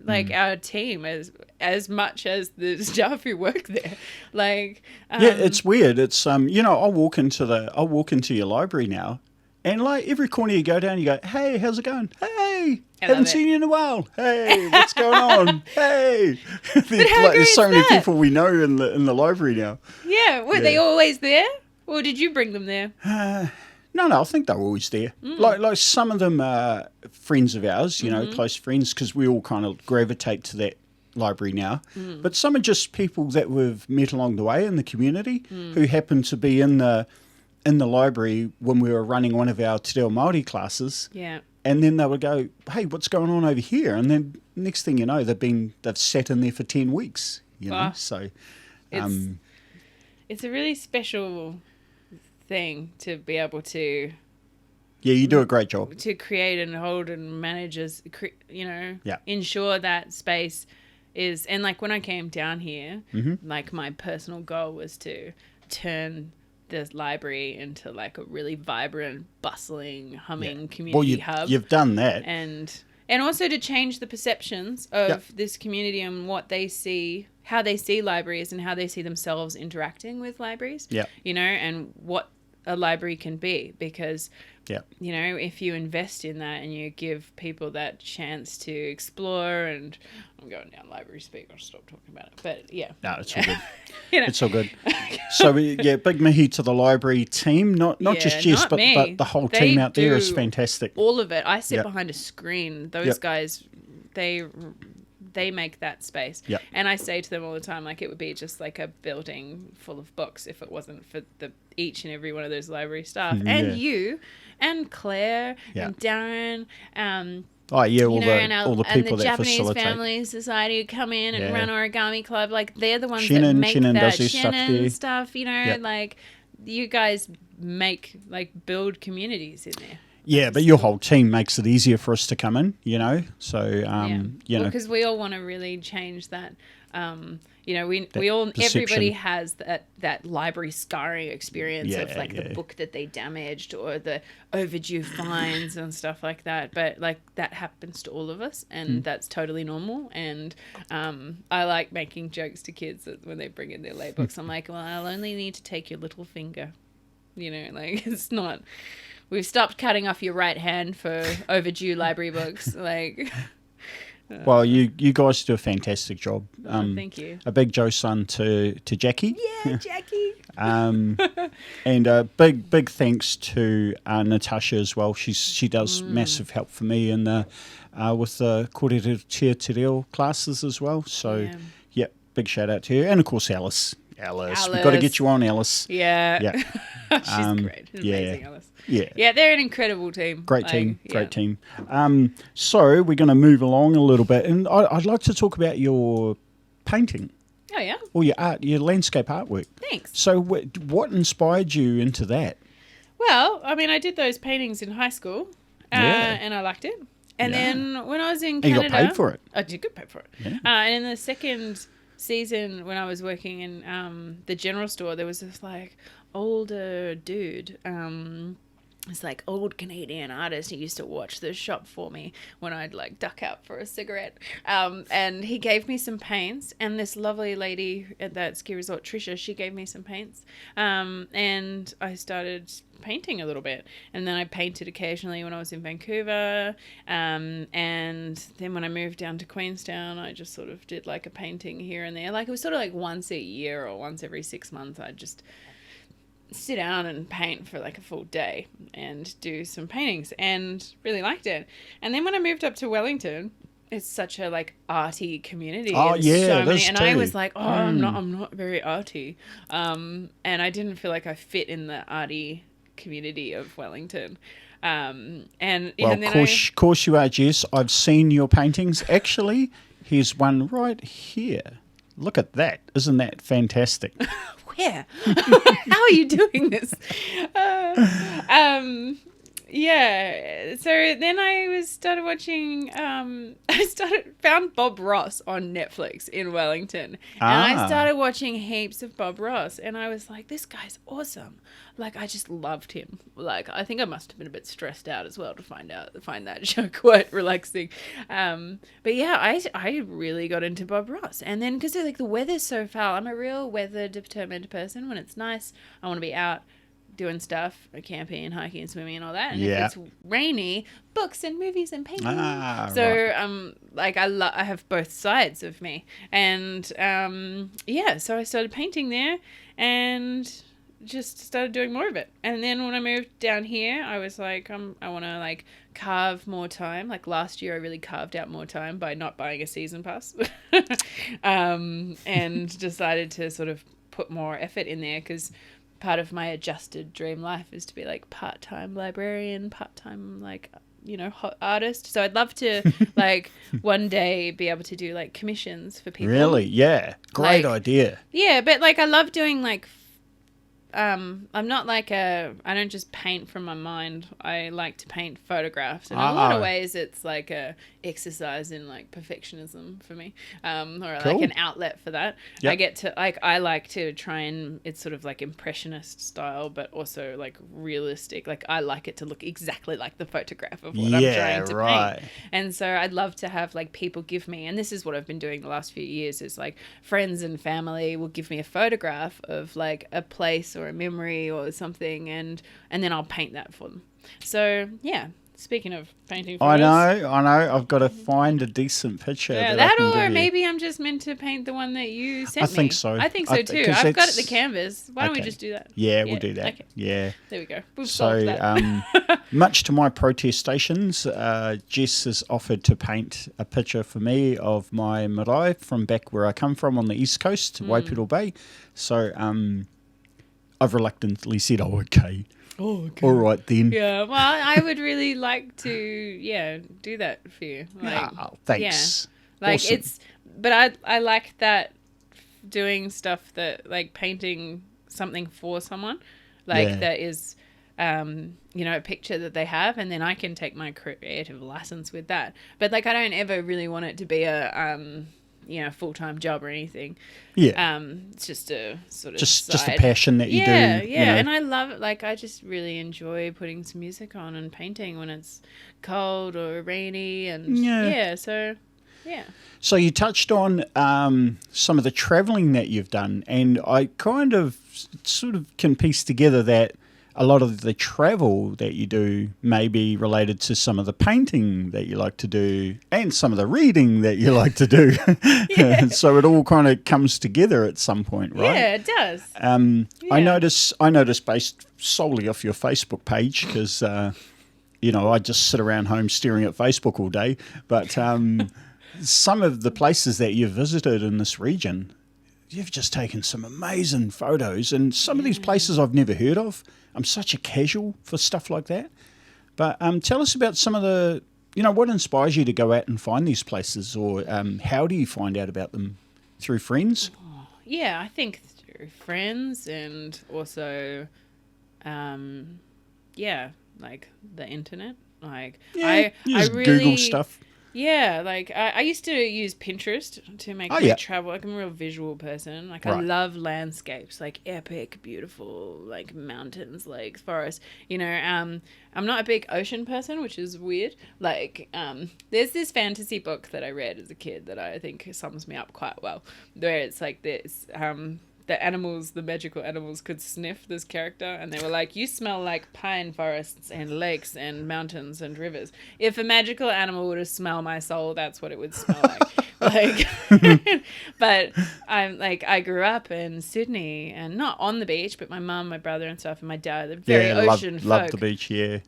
like our team as much as the staff who work there. Like it's weird. It's I'll walk into your library now, and like every corner you go down, you go, hey, how's it going? Hey, haven't seen you in a while. Hey, what's going on? Hey. There's so many people we know in the library now. Yeah. Were they always there? Or did you bring them there? No, I think they're always there. Like some of them are friends of ours, close friends, because we all kind of gravitate to that library now. But some are just people that we've met along the way in the community who happen to be in the library when we were running one of our Te Reo Māori classes. Yeah. And then they would go, hey, what's going on over here? And then next thing you know, they've sat in there for 10 weeks, know. So it's a really special thing to be able to you do a great job to create and hold and manage ensure that space is. And like when I came down here, like my personal goal was to turn this library into like a really vibrant, bustling, humming community hub. You've done that, and also to change the perceptions of this community and what they see, how they see libraries and how they see themselves interacting with libraries. And what a library can be, because if you invest in that and you give people that chance to explore, and I'm going down library speak, I'll stop talking about it, but no, it's all good. It's all good. So big mihi to the library team, not just Jess, but the whole team out there is fantastic. All of it. I sit behind a screen. Those guys, they make that space. And I say to them all the time, like, it would be just like a building full of books if it wasn't for each and every one of those library staff. And you and Claire and Darren. All the people that Japanese facilitate. Family Society who come in and run Origami Club. Like, they're the ones Shannon, that make Shannon that. does their Shannon stuff, like, you guys build communities in there. Yeah, but your whole team makes it easier for us to come in, So, because we all want to really change that. Everybody has that library scarring experience of like the book that they damaged or the overdue fines and stuff like that. But like that happens to all of us, and that's totally normal. And I like making jokes to kids when they bring in their lay books. I'm like, well, I'll only need to take your little finger. Like it's not. We've stopped cutting off your right hand for overdue library books. Like, well, you guys do a fantastic job. Thank you. A big Joe son to Jackie. Yeah, Jackie. And big thanks to Natasha as well. She does massive help for me with the Kōrero Te Reo classes as well. So, yeah, big shout out to her. And, of course, Alice. We've got to get you on, Alice. Yeah. She's great. She's amazing, Alice. Yeah, they're an incredible team. Great team. So we're going to move along a little bit. And I'd like to talk about your painting. Oh, yeah? Or your art, your landscape artwork. Thanks. So what inspired you into that? Well, I mean, I did those paintings in high school. And I liked it. And then when I was in Canada... You got paid for it? I did get paid for it. Yeah. And in the second season when I was working in the general store, there was this like older dude, this like old Canadian artist. He used to watch the shop for me when I'd like duck out for a cigarette, and he gave me some paints, and this lovely lady at that ski resort, Trisha, she gave me some paints, and I started painting a little bit, and then I painted occasionally when I was in Vancouver, and then when I moved down to Queenstown, I just sort of did like a painting here and there. Like it was sort of like once a year or once every 6 months, I'd just sit down and paint for like a full day and do some paintings, and really liked it. And then when I moved up to Wellington, it's such a like arty community. Oh, yeah, so and I was like, I'm not very arty, and I didn't feel like I fit in the arty community of Wellington. And of course you are, Jess. I've seen your paintings. Actually, here's one right here. Look at that. Isn't that fantastic? Where? How are you doing this? Yeah. So then I started watching. Found Bob Ross on Netflix in Wellington, and I started watching heaps of Bob Ross, and I was like, "This guy's awesome!" Like I just loved him. Like I think I must have been a bit stressed out as well to find that show quite relaxing. But yeah, I really got into Bob Ross, and then because like the weather's so foul, I'm a real weather determined person. When it's nice, I want to be out doing stuff, camping and hiking and swimming and all that. And if it's rainy, books and movies and painting. So like I have both sides of me, and so I started painting there and just started doing more of it. And then when I moved down here, I was like, I want to like carve more time. Like last year, I really carved out more time by not buying a season pass, and decided to sort of put more effort in there, because part of my adjusted dream life is to be like part-time librarian, part-time like, hot artist. So I'd love to like one day be able to do like commissions for people. Really? Yeah. Great idea. Yeah, but like I love doing like I'm not like I don't just paint from my mind. I like to paint photographs, and in a lot of ways it's like a exercise in like perfectionism for me, or like an outlet for that. Yep. I like to try and, it's sort of like impressionist style, but also like realistic. Like I like it to look exactly like the photograph of what I'm trying to paint. And so I'd love to have like people give me, and this is what I've been doing the last few years, is like friends and family will give me a photograph of like a place or a memory or something, and then I'll paint that for them. So yeah, speaking of painting photos, I know I've got to find a decent picture. Or maybe I'm just meant to paint the one that you sent me. I think so. I think so too. I've got it the canvas. Why don't we just do that? Yeah, we'll do that. Okay. Yeah. There we go. We've solved that. Much to my protestations, Jess has offered to paint a picture for me of my marae from back where I come from on the east coast, Waipiro Bay. So I've reluctantly said, okay. Oh, okay. All right then. Yeah, well, I would really like to, do that for you. Like, thanks. Yeah. Like awesome. But I like that, doing stuff that, like painting something for someone, like that is, a picture that they have, and then I can take my creative license with that. But like, I don't ever really want it to be a, full-time job or anything. Yeah. It's just a sort of just a passion that you do. Yeah. And I love it. Like, I just really enjoy putting some music on and painting when it's cold or rainy, and So you touched on some of the traveling that you've done, and I kind of sort of can piece together that a lot of the travel that you do may be related to some of the painting that you like to do and some of the reading that you like to do. So it all kind of comes together at some point, right? Yeah, it does. I notice based solely off your Facebook page, because I just sit around home staring at Facebook all day. But some of the places that you've visited in this region, you've just taken some amazing photos, and some of these places I've never heard of. I'm such a casual for stuff like that. But tell us about some of the, what inspires you to go out and find these places, or how do you find out about them? Through friends? Yeah, I think through friends, and also, like the internet. Like, I really Google stuff. Yeah, like I used to use Pinterest to make my travel. Like, I'm a real visual person. Like, I love landscapes, like epic, beautiful, like mountains, lakes, forests. I'm not a big ocean person, which is weird. Like, there's this fantasy book that I read as a kid that I think sums me up quite well, where it's like this. The magical animals could sniff this character, and they were like, you smell like pine forests and lakes and mountains and rivers. If a magical animal were to smell my soul, that's what it would smell like. But I grew up in Sydney, and not on the beach, but my mum, my brother and stuff, and my dad, they're very ocean folk. Love the beach, yeah.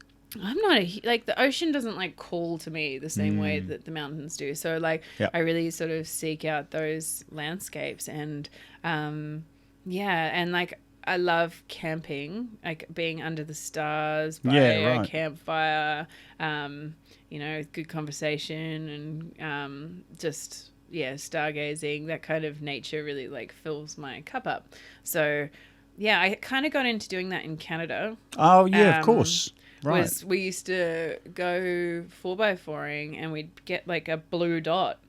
I'm not the ocean doesn't call to me the same way that the mountains do. So I really sort of seek out those landscapes, and and I love camping, like being under the stars by a campfire, good conversation, and just stargazing. That kind of nature really fills my cup up. So I kind of got into doing that in Canada. Oh yeah, of course. Right. We used to go 4x4ing, and we'd get a blue dot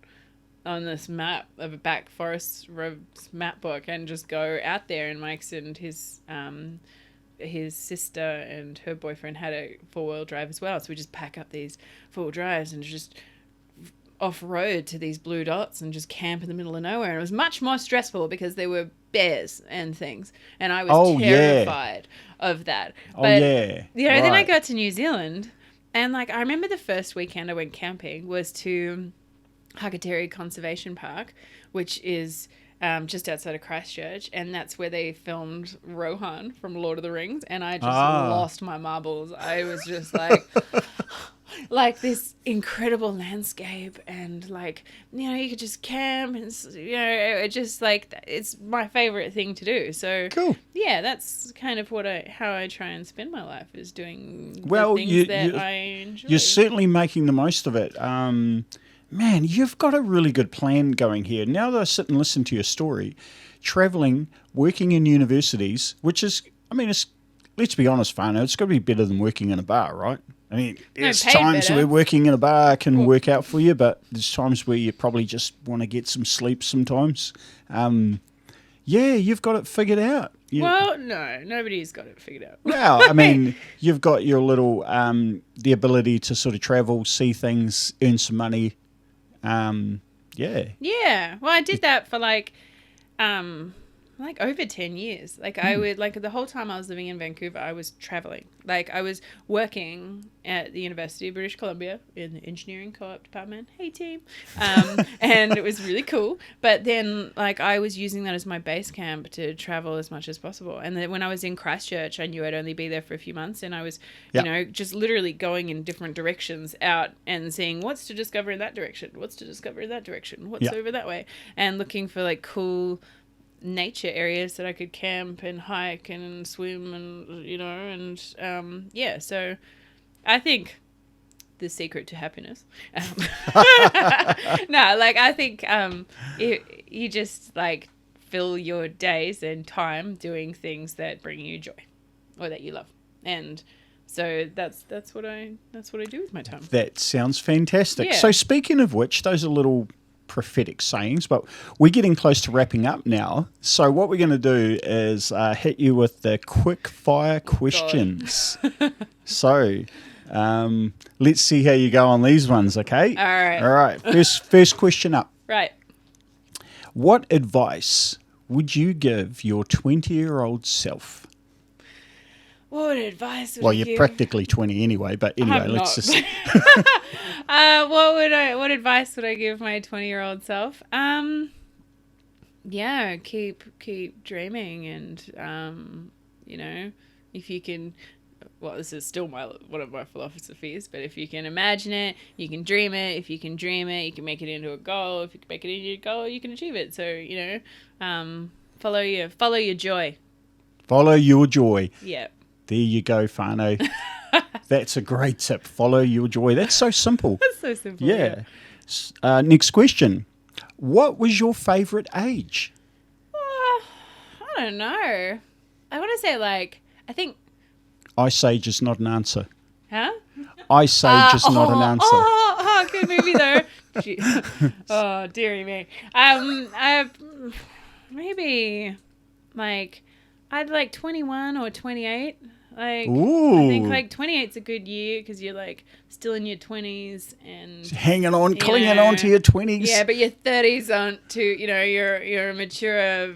on this map of a back forest roads map book, and just go out there. And Mike's and his sister and her boyfriend had a 4-wheel drive as well, so we just pack up these 4-wheel drives and just off-road to these blue dots and just camp in the middle of nowhere. And it was much more stressful because there were bears and things, and I was terrified of that. But then I got to New Zealand, and I remember the first weekend I went camping was to Whakatipu Conservation Park, which is just outside of Christchurch, and that's where they filmed Rohan from Lord of the Rings, and I just lost my marbles. I was just like this incredible landscape, and you could just camp, and it just it's my favorite thing to do. So cool. Yeah, that's kind of how I try and spend my life, is doing the things that I enjoy. You're certainly making the most of it. Man, you've got a really good plan going here. Now that I sit and listen to your story, travelling, working in universities, which is, let's be honest, Fano, it's got to be better than working in a bar, right? There's times where working in a bar can work out for you, but there's times where you probably just want to get some sleep sometimes. You've got it figured out. Well, no, nobody's got it figured out. Well, you've got your little, the ability to sort of travel, see things, earn some money. Yeah. Well, I did that for over 10 years. I would the whole time I was living in Vancouver, I was traveling. I was working at the University of British Columbia in the engineering co-op department. Hey team. And it was really cool. But then I was using that as my base camp to travel as much as possible. And then when I was in Christchurch, I knew I'd only be there for a few months, and I was, just literally going in different directions out and seeing what's to discover in that direction, what's to discover in that direction, what's over that way, and looking for cool nature areas that I could camp and hike and swim, and so I think the secret to happiness I think you just fill your days and time doing things that bring you joy or that you love, and so that's what I do with my time. That sounds fantastic. So speaking of which, those are little prophetic sayings, but we're getting close to wrapping up now. So what we're going to do is hit you with the quick fire questions. So let's see how you go on these ones, okay? All right. First question up. Right. What advice would you give your 20-year-old self? What advice would I Well, give? you're practically 20 anyway, but anyway, let's just... What advice would I give my 20-year-old self? Yeah, keep dreaming, and if you can, well, this is still one of my philosophies, but if you can imagine it, you can dream it. If you can dream it, you can make it into a goal. If you can make it into a goal, you can achieve it. So, follow your joy. Follow your joy. Yeah. There you go, Whānau. That's a great tip. Follow your joy. That's so simple. That's so simple. Yeah. Next question. What was your favourite age? I don't know. I want to say, I think... Ice Age is not an answer. Huh? Ice Age is not an answer. Good movie, though. Oh, dearie me. Maybe, I'd 21 or 28. Ooh. I think 28's a good year because you're still in your 20s and hanging on, clinging on to your 20s. Yeah, but your 30s aren't too. You're a mature. A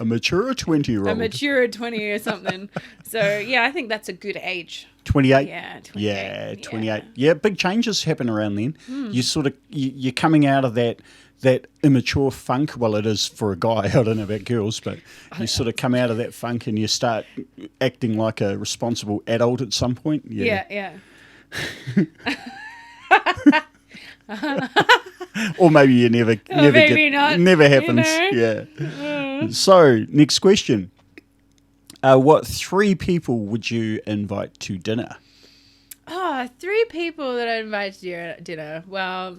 mature 20-year-old. A mature 20 or something. So yeah, I think that's a good age. 28. Yeah, 28. Yeah, 28. Yeah, big changes happen around then. You you're coming out of that immature funk. Well, it is for a guy. I don't know about girls, but you sort of come out of that funk and you start acting like a responsible adult at some point. Yeah. Or maybe you never happens. Yeah. So, next question. What 3 people would you invite to dinner? Oh, 3 people that I invite to dinner. Well,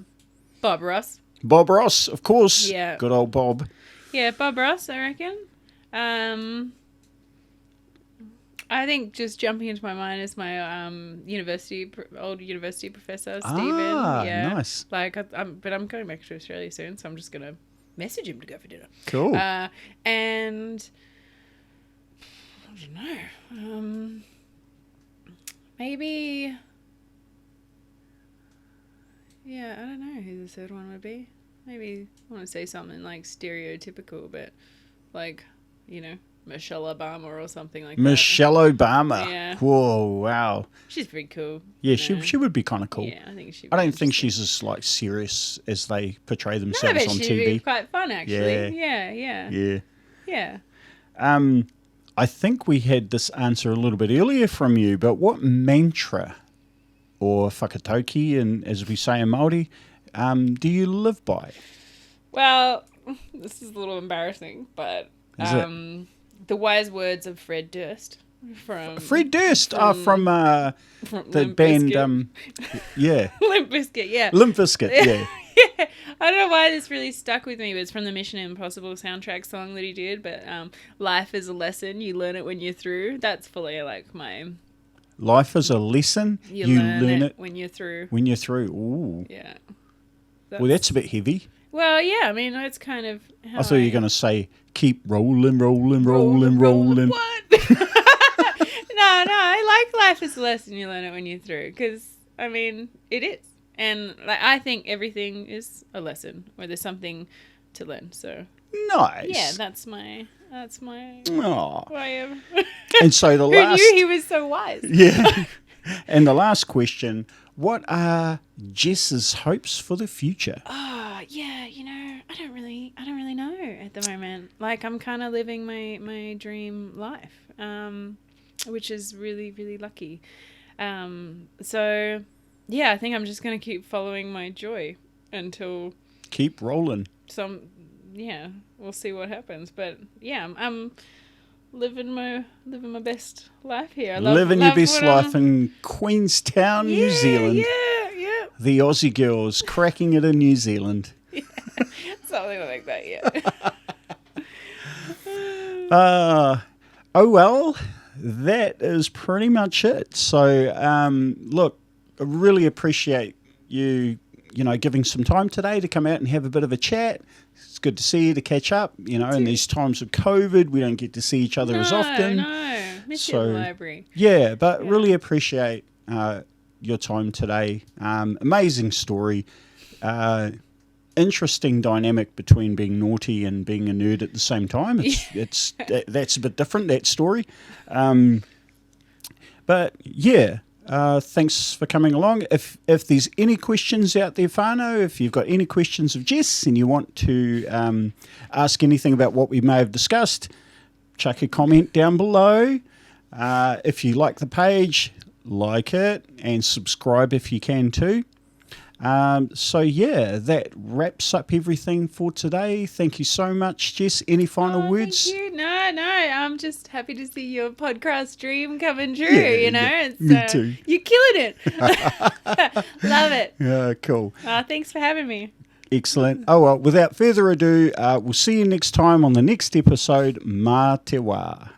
Bob Ross. Bob Ross, of course. Yeah. Good old Bob. Yeah, Bob Ross, I reckon. I think just jumping into my mind is my old university professor, Stephen. Yeah. Nice. But I'm going back to Australia soon, so I'm just going to message him to go for dinner. Cool. And I don't know. Maybe... Yeah, I don't know who the third one would be. Maybe I want to say something stereotypical, but Michelle Obama or something like that. Michelle Obama. Yeah. Whoa, wow. She's pretty cool. Yeah, she would be kind of cool. Yeah, I think she. I don't think she's as serious as they portray themselves on TV. She'd be quite fun, actually. Yeah. I think we had this answer a little bit earlier from you, but what mantra or whakatauki, and as we say in Māori, do you live by? Well, this is a little embarrassing, but the wise words of Fred Durst from the band, yeah, Limp Bizkit, yeah, Limp Bizkit, yeah. Yeah. I don't know why this really stuck with me, but it's from the Mission Impossible soundtrack song that he did. But life is a lesson, you learn it when you're through. That's fully my. Life is a lesson. You learn it when you're through. When you're through. Ooh. Yeah. That's a bit heavy. Well, yeah. I mean, it's kind of. I thought you were going to say, keep rolling. What? No. I like life is a lesson. You learn it when you're through. Because, I mean, it is. And I think everything is a lesson, or there's something to learn. So. Nice. Yeah, that's my way of... And so the last... Who knew he was so wise? Yeah. And the last question, what are Jess's hopes for the future? Oh, yeah, I don't really know at the moment. I'm kind of living my dream life, which is really, really lucky. So, yeah, I think I'm just going to keep following my joy until... Keep rolling. Yeah, we'll see what happens. But yeah, I'm living my best life here. Living your best life in Queenstown, New Zealand. Yeah. The Aussie girls cracking it in New Zealand. Yeah, something like that. Yeah. Oh well, that is pretty much it. So look, I really appreciate you giving some time today to come out and have a bit of a chat. It's good to see you, to catch up. In these times of COVID, we don't get to see each other as often. No, miss you in the library. Yeah, but really appreciate your time today. Amazing story. Interesting dynamic between being naughty and being a nerd at the same time. That's a bit different, that story. But yeah, thanks for coming along. If there's any questions out there, whānau, if you've got any questions of Jess and you want to ask anything about what we may have discussed, chuck a comment down below. If you like the page, like it and subscribe if you can too. So yeah, that wraps up everything for today. Thank you so much, Jess. Any final words? Thank you. No, I'm just happy to see your podcast dream coming true. It's, me too. You're killing it. Love it. Yeah, cool. Thanks for having me. Excellent. Oh well, without further ado, we'll see you next time on the next episode. Mā te wā.